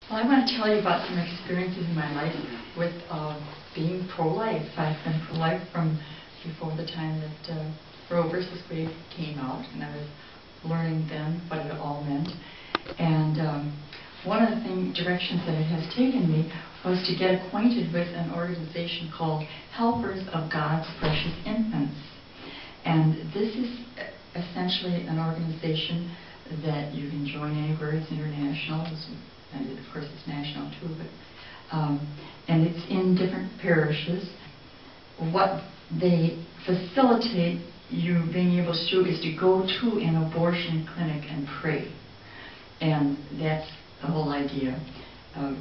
Well, I want to tell you about some experiences in my life with being pro-life. I've been pro-life from before the time that Roe versus Wade came out, and I was learning then what it all meant. And one of the directions that it has taken me was to get acquainted with an organization called Helpers of God's Precious Infants. And this is essentially an organization that you can join anywhere. It's international, and of course it's national too, but and it's in different parishes. What they facilitate you being able to do is to go to an abortion clinic and pray. And that's the whole idea of,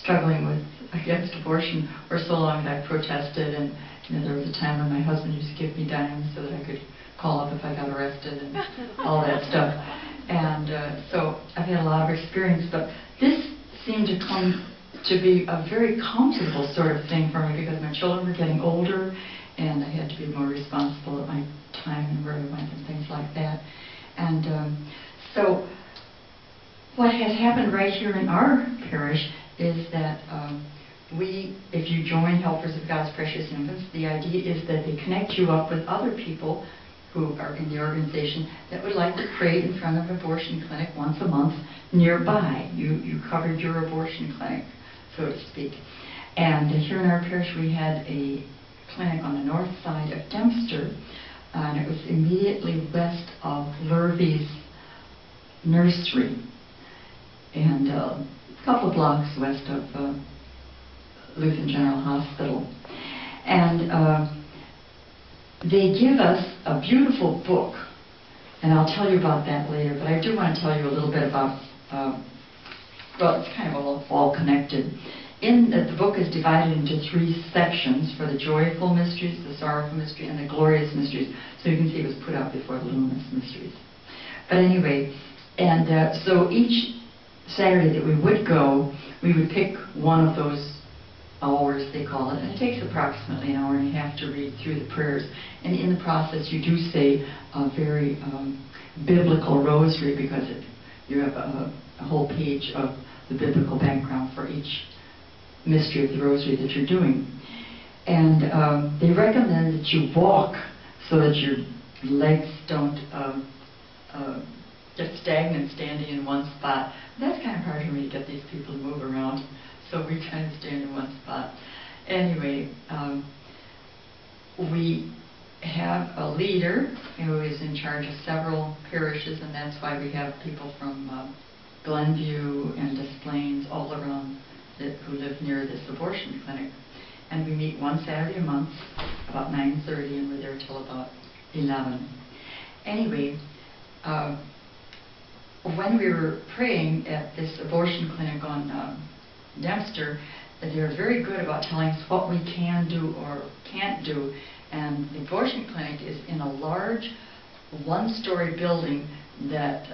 struggling against abortion for so long that I protested, and there was a time when my husband used to give me dimes so that I could call up if I got arrested and all that stuff. And so I've had a lot of experience, but this seemed to come to be a very comfortable sort of thing for me because my children were getting older and I had to be more responsible at my time and where I went and things like that. And so what has happened right here in our parish is that if you join Helpers of God's Precious Infants, the idea is that they connect you up with other people who are in the organization that would like to pray in front of an abortion clinic once a month nearby. You covered your abortion clinic, so to speak. And here in our parish we had a clinic on the north side of Dempster, and it was immediately west of Lurvy's nursery, and a couple of blocks west of Lutheran General Hospital. And they give us a beautiful book, and I'll tell you about that later, but I do want to tell you a little bit about, well, it's kind of all connected. The book is divided into 3 sections for the joyful mysteries, the sorrowful mystery, and the glorious mysteries. So you can see it was put out before the luminous mysteries. But anyway, and so each Saturday that we would go, we would pick one of those hours, they call it, and it takes approximately an hour and a half to read through the prayers. And in the process, you do say a very biblical rosary because you have a whole page of the biblical background for each mystery of the rosary that you're doing. And they recommend that you walk so that your legs don't get stagnant standing in one spot. That's kind of hard for me to get these people to move around, so we kind of stand in one spot. Anyway, we have a leader who is in charge of several parishes, and that's why we have people from Glenview and Des Plaines all around who live near this abortion clinic. And we meet one Saturday a month, about 9:30, and we're there till about 11. Anyway, when we were praying at this abortion clinic on Dempster, they're very good about telling us what we can do or can't do. And the abortion clinic is in a large 1-story building that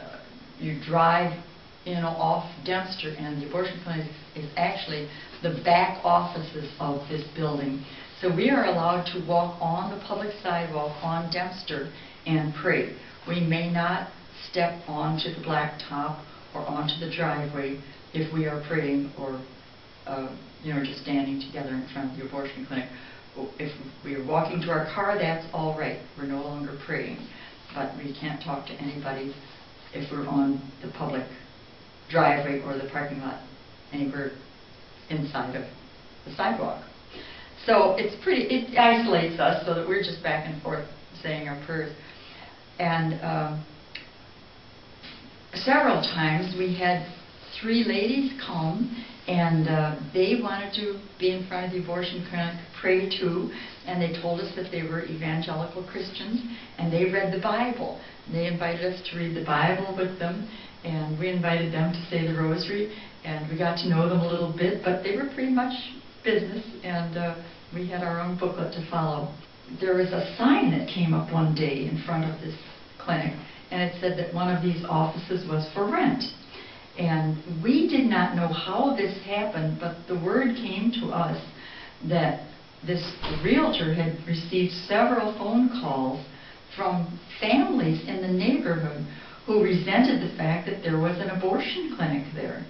you drive off Dempster, and the abortion clinic is actually the back offices of this building. So we are allowed to walk on the public sidewalk on Dempster and pray. We may not step onto the blacktop or onto the driveway if we are praying or just standing together in front of the abortion clinic. If we are walking to our car, that's all right. We're no longer praying. But we can't talk to anybody if we're on the public driveway or the parking lot, anywhere inside of the sidewalk. So it isolates us so that we're just back and forth saying our prayers. And several times we had 3 ladies come, and they wanted to be in front of the abortion clinic, pray too, and they told us that they were evangelical Christians, and they read the Bible. They invited us to read the Bible with them, and we invited them to say the rosary, and we got to know them a little bit, but they were pretty much business, and we had our own booklet to follow. There was a sign that came up one day in front of this clinic, and it said that one of these offices was for rent. And we did not know how this happened, but the word came to us that this realtor had received several phone calls from families in the neighborhood who resented the fact that there was an abortion clinic there.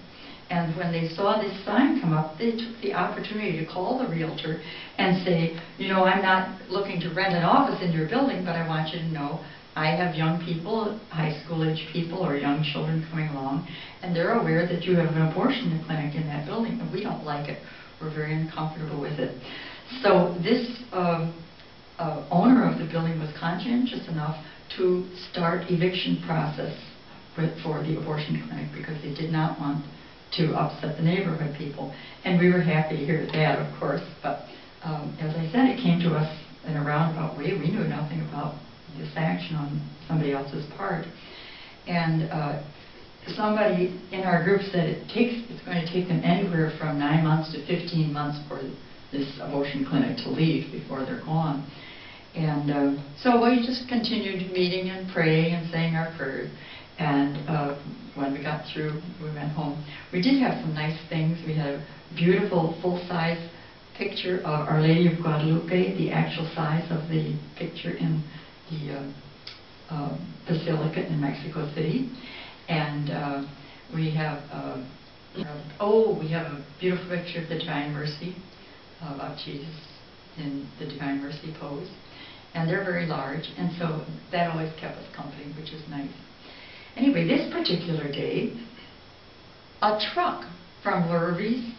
And when they saw this sign come up, they took the opportunity to call the realtor and say, you know, I'm not looking to rent an office in your building, but I want you to know I have young people, high school age people or young children coming along, and they're aware that you have an abortion clinic in that building, and we don't like it. We're very uncomfortable with it. So this owner of the building was conscientious enough to start eviction process for the abortion clinic because they did not want to upset the neighborhood people. And we were happy to hear that, of course, but as I said, it came to us in a roundabout way. We knew nothing about this action on somebody else's part. And somebody in our group said it's going to take them anywhere from 9 months to 15 months for this abortion clinic to leave before they're gone. And so we just continued meeting and praying and saying our prayers. And when we got through, we went home. We did have some nice things. We had a beautiful full-size picture of Our Lady of Guadalupe, the actual size of the picture in the Basilica in Mexico City. And we have a beautiful picture of the Divine Mercy of Jesus in the Divine Mercy pose. And they're very large, and so that always kept us company, which is nice. Anyway, this particular day, a truck from Lurvey's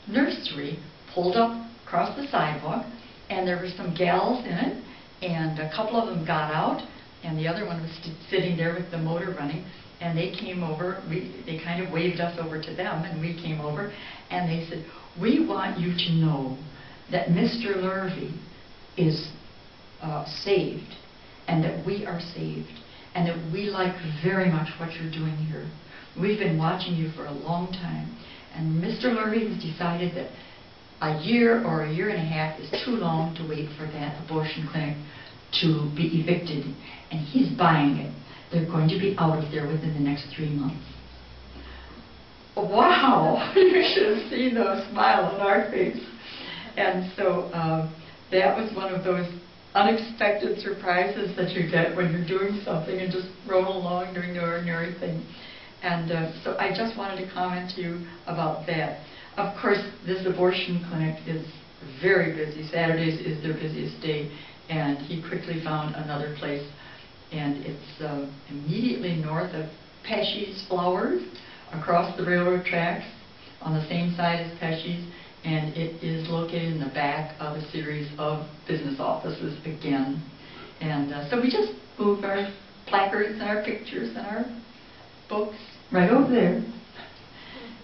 nursery pulled up across the sidewalk, and there were some gals in it, and a couple of them got out, and the other one was sitting there with the motor running, and they came over. They kind of waved us over to them, and we came over, and they said, "We want you to know that Mr. Lurvey is saved, and that we are saved, and that we like very much what you're doing here. We've been watching you for a long time, and Mr. Lurvey has decided that a year or a year and a half is too long to wait for that abortion clinic to be evicted, and he's buying it. They're going to be out of there within the next 3 months." Wow! You should have seen the smile on our face. And so that was one of those unexpected surprises that you get when you're doing something and just roll along doing the ordinary thing. And so I just wanted to comment to you about that. Of course, this abortion clinic is very busy. Saturdays is their busiest day, and he quickly found another place, and it's immediately north of Pesci's Flowers, across the railroad tracks, on the same side as Pesci's, and it is located in the back of a series of business offices again. And so we just moved our placards and our pictures and our books right over there.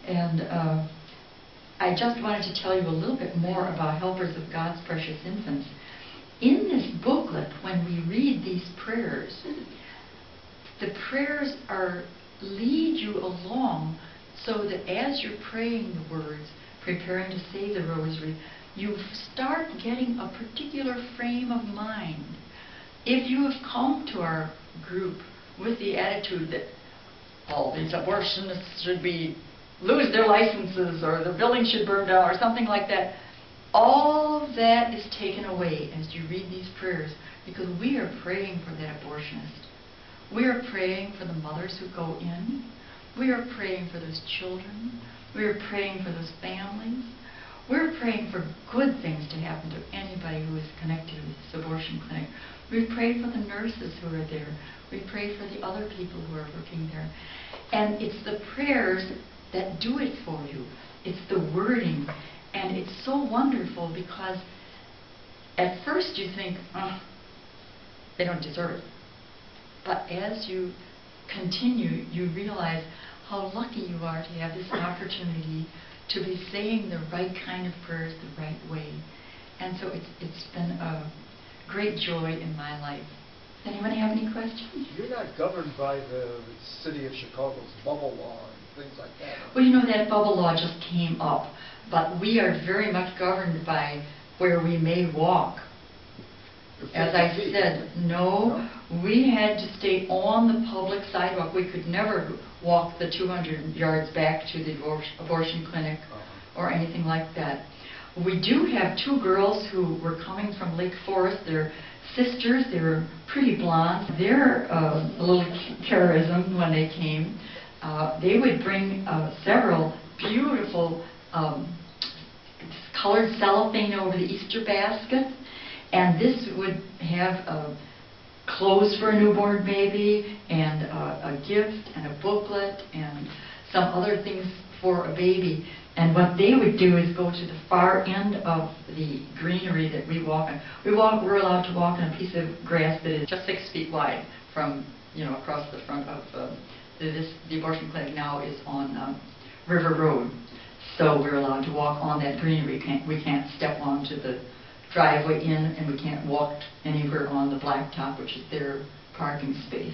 And I just wanted to tell you a little bit more about Helpers of God's Precious Infants. In this booklet, when we read these prayers, the prayers lead you along so that as you're praying the words, preparing to say the rosary, you start getting a particular frame of mind. If you have come to our group with the attitude that all these abortionists should lose their licenses, or the building should burn down, or something like that, all of that is taken away as you read these prayers, because we are praying for that abortionist. We are praying for the mothers who go in. We are praying for those children. We are praying for those families. We're praying for good things to happen to anybody who is connected with this abortion clinic. We pray for the nurses who are there. We pray for the other people who are working there. And it's the prayers that do it for you. It's the wording. And it's so wonderful because at first you think, oh, they don't deserve it. But as you continue, you realize how lucky you are to have this opportunity to be saying the right kind of prayers the right way. And so it's been a great joy in my life. Does anyone have any questions? You're not governed by the city of Chicago's bubble law and things like that. Well, you know, that bubble law just came up, but we are very much governed by where we may walk. As I said, no, we had to stay on the public sidewalk. We could never walk the 200 yards back to the abortion clinic or anything like that. We do have two girls who were coming from Lake Forest. They're sisters. They were pretty blonde. They're a little charism when they came. they would bring several beautiful colored cellophane over the Easter basket, and this would have clothes for a newborn baby, and a gift, and a booklet, and some other things for a baby. And what they would do is go to the far end of the greenery that we walk on. We're allowed to walk on a piece of grass that is just 6 feet wide from, across the front of the abortion clinic now is on River Road. So we're allowed to walk on that greenery. We can't step onto the driveway in, and we can't walk anywhere on the blacktop, which is their parking space.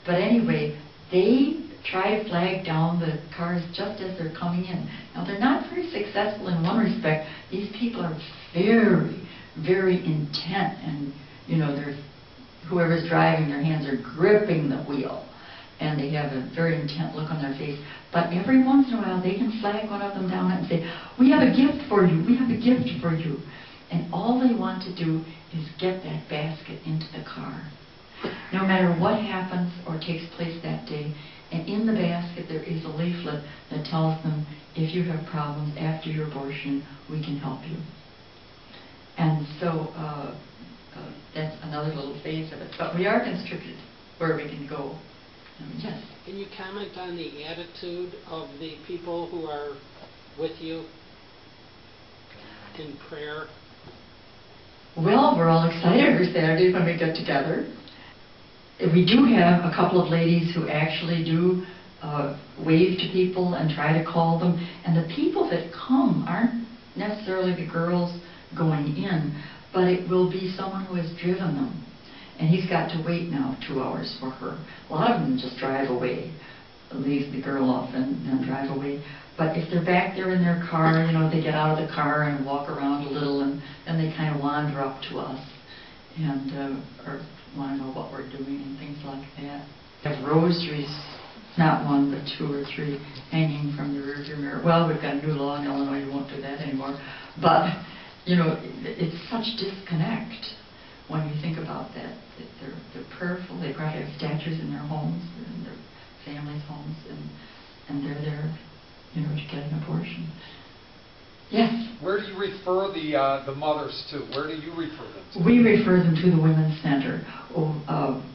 But anyway, they try to flag down the cars just as they're coming in. Now, they're not very successful in one respect. These people are very, very intent, and whoever's driving, their hands are gripping the wheel, and they have a very intent look on their face. But every once in a while, they can flag one of them down and say, "We have a gift for you. We have a gift for you." And all they want to do is get that basket into the car. No matter what happens or takes place that day, and in the basket there is a leaflet that tells them, if you have problems after your abortion, we can help you. And so that's another little phase of it. But we are constricted where we can go. Yes? Can you comment on the attitude of the people who are with you in prayer? Well, we're all excited every Saturday when we get together. We do have a couple of ladies who actually do wave to people and try to call them. And the people that come aren't necessarily the girls going in, but it will be someone who has driven them. And he's got to wait now 2 hours for her. A lot of them just drive away, leave the girl off and then drive away. But if they're back there in their car, they get out of the car and walk around a little, and then they kind of wander up to us and or want to know what we're doing and things like that. We have rosaries, not 1 but 2 or 3, hanging from the rearview mirror. Well, we've got a new law in Illinois, you won't do that anymore. But, it's such disconnect when you think about that. They're prayerful, they probably have statues in their homes, in their families' homes, and they're there, to get an abortion. Yes? Where do you refer the mothers to? Where do you refer them to? We refer them to the Women's Center.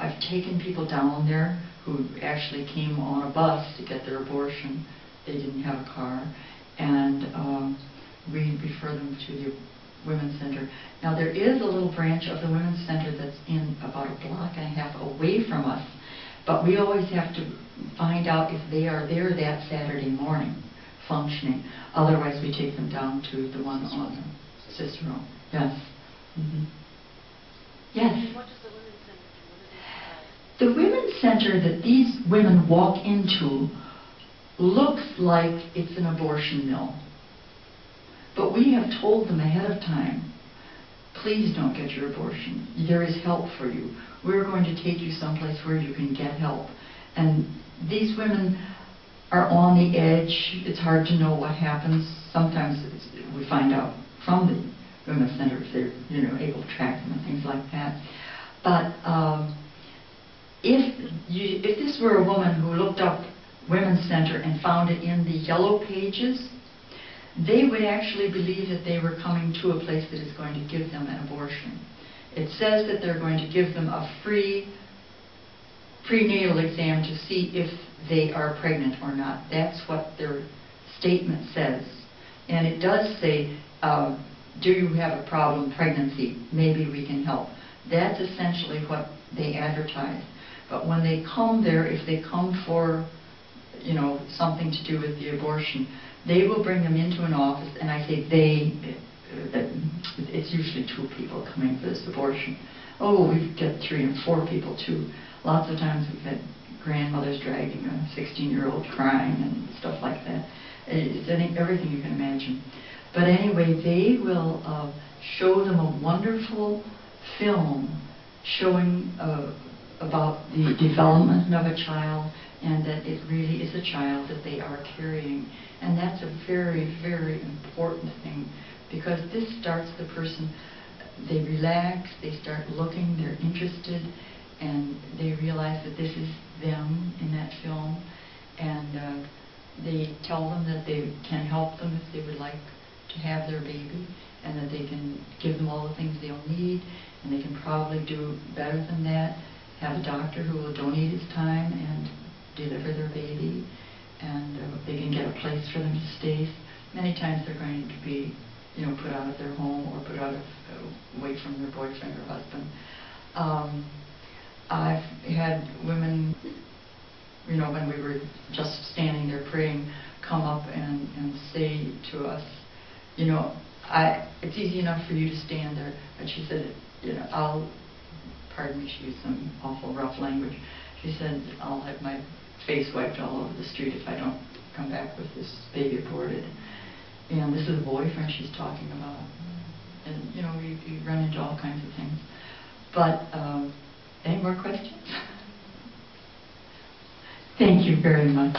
I've taken people down there who actually came on a bus to get their abortion. They didn't have a car. And we refer them to the Women's Center. Now, there is a little branch of the Women's Center that's in about a block and a half away from us. But we always have to find out if they are there that Saturday morning, functioning. Otherwise, we take them down to the one on Cicero. Yes. Mm-hmm. Yes. And what does the Women's Center do? What do they provide? The Women's Center that these women walk into looks like it's an abortion mill. But we have told them ahead of time, please don't get your abortion. There is help for you. We're going to take you someplace where you can get help. And these women are on the edge. It's hard to know what happens. Sometimes we find out from the Women's Center if they're able to track them and things like that. But if this were a woman who looked up Women's Center and found it in the yellow pages, they would actually believe that they were coming to a place that is going to give them an abortion. It says that they're going to give them a free prenatal exam to see if they are pregnant or not. That's what their statement says. And it does say, do you have a problem pregnancy? Maybe we can help. That's essentially what they advertise. But when they come there, if they come for something to do with the abortion, they will bring them into an office, and I say they, it's usually 2 people coming for this abortion. Oh, we get 3 and 4 people too. Lots of times we've had grandmothers dragging a 16-year-old crying and stuff like that. It's everything you can imagine. But anyway, they will show them a wonderful film showing about the development of a child, and that it really is a child that they are carrying. And that's a very, very important thing, because this starts the person, they relax, they start looking, they're interested, and they realize that this is them in that film. and they tell them that they can help them if they would like to have their baby, and that they can give them all the things they'll need, and they can probably do better than that, have a doctor who will donate his time and deliver their baby, and they can get a place for them to stay. Many times they're going to be, put out of their home or put out of, away from their boyfriend or husband. I've had women, when we were just standing there praying, come up and say to us, it's easy enough for you to stand there. But she said, pardon me, she used some awful rough language. She said, I'll have my face wiped all over the street if I don't come back with this baby aborted. And this is a boyfriend she's talking about. And, we run into all kinds of things. But, any more questions? Thank you very much.